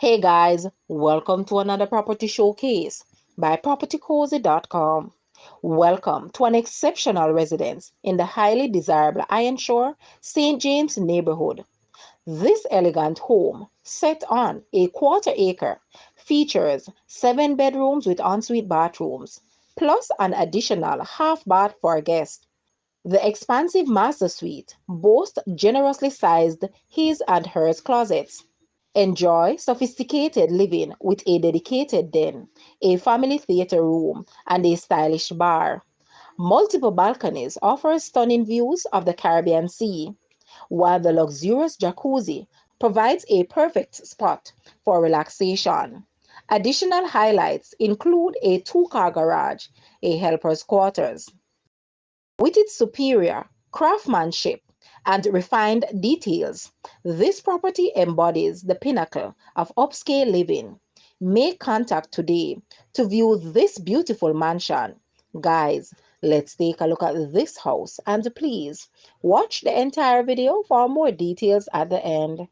Hey guys, welcome to another property showcase by propertycozy.com. Welcome to an exceptional residence in the highly desirable Ironshore St. James neighborhood. This elegant home, set on a quarter acre, features 7 bedrooms with ensuite bathrooms, plus an additional half bath for guests. The expansive master suite boasts generously sized his and hers closets. Enjoy sophisticated living with a dedicated den, a family theater room, and a stylish bar. Multiple balconies offer stunning views of the Caribbean Sea, while the luxurious jacuzzi provides a perfect spot for relaxation. Additional highlights include a two-car garage, a helper's quarters. With its superior craftsmanship and refined details, this property embodies the pinnacle of upscale living. Make contact today to view this beautiful mansion. Guys, let's take a look at this house and please watch the entire video for more details at the end.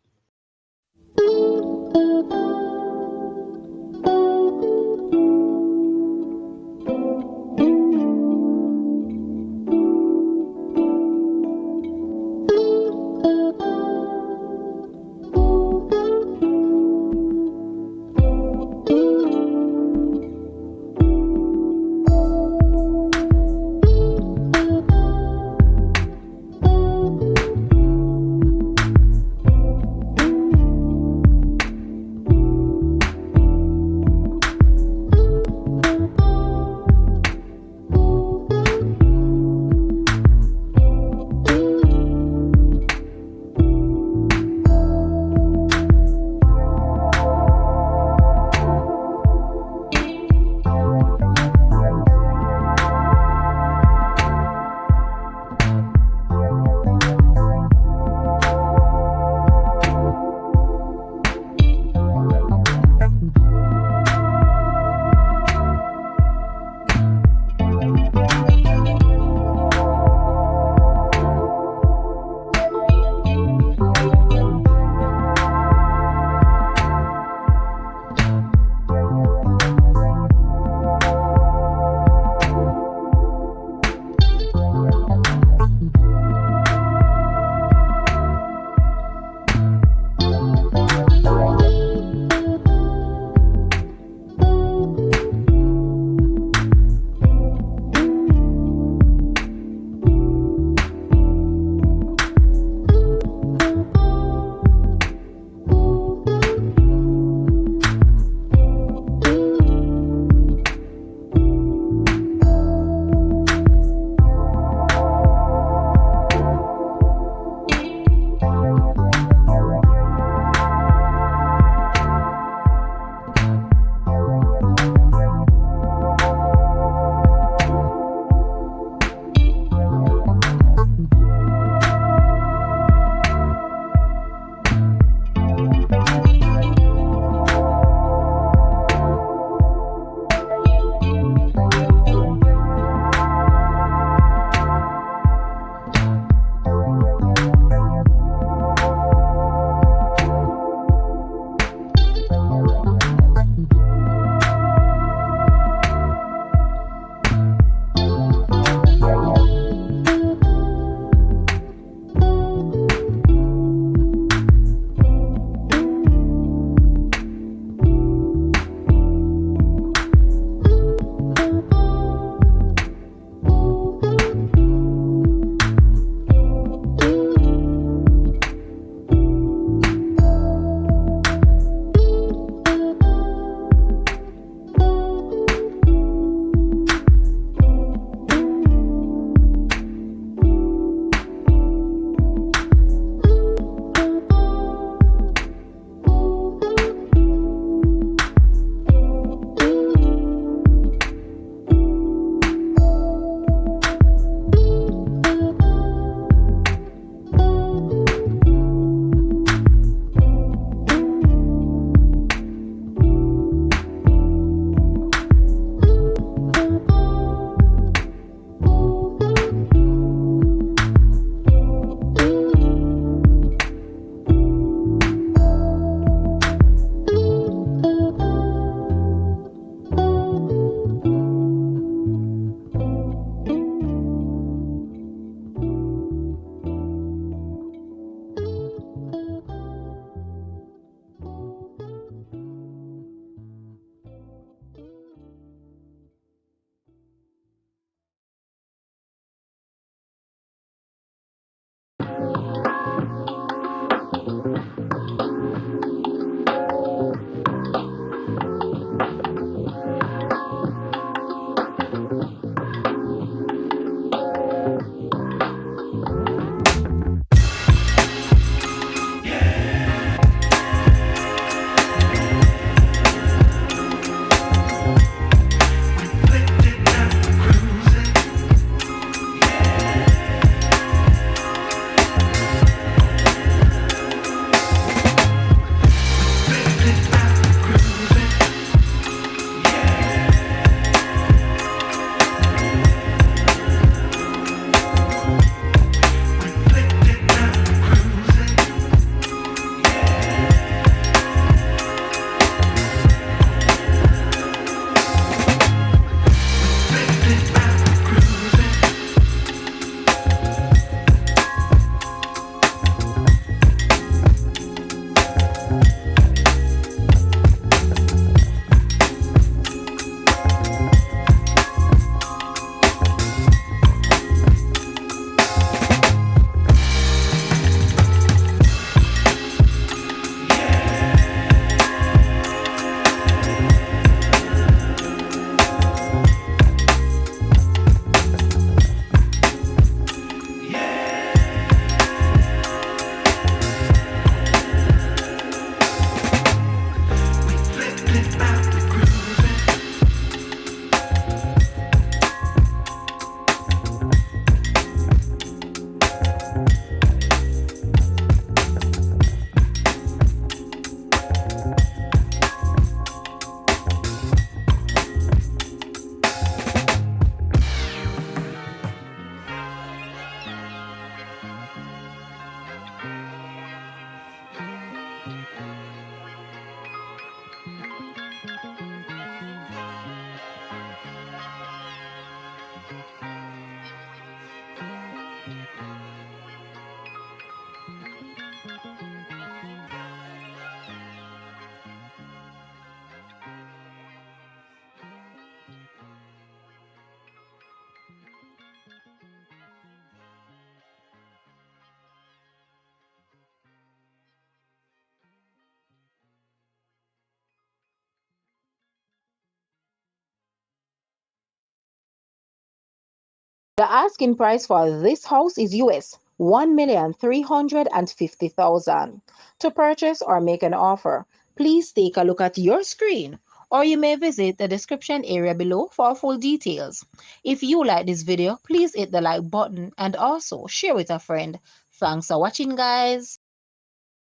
The asking price for this house is US 1,350,000. To purchase or make an offer, please take a look at your screen, or you may visit the description area below for full details. If you like this video, please hit the like button and also share with a friend. Thanks for watching, guys.